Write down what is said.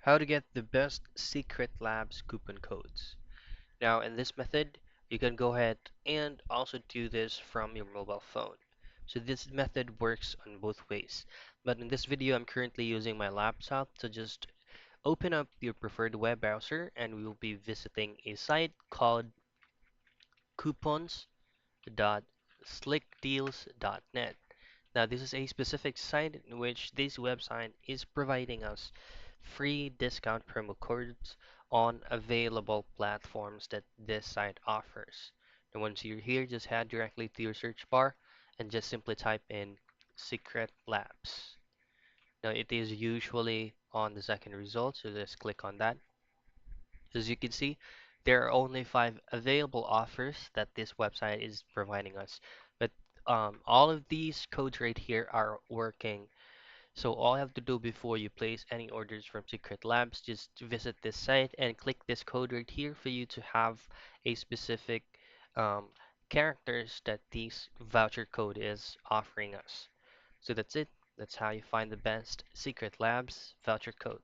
How to get the best Secret Labs coupon codes. Now, in this method, you can go ahead and also do this from your mobile phone. So this method works on both ways. But in this video, I'm currently using my laptop, so just open up your preferred web browser and we will be visiting a site called coupons.slickdeals.net. Now, this is a specific site in which this website is providing us free discount promo codes on available platforms that this site offers. And once you're here, just head directly to your search bar and just simply type in Secret Labs. Now, it is usually on the second result, so just click on that. As you can see, there are only 5 available offers that this website is providing us. But all of these codes right here are working. So all you have to do before you place any orders from Secret Labs, just visit this site and click this code right here for you to have a specific um, characters that this voucher code is offering us. So that's it. That's how you find the best Secret Labs voucher code.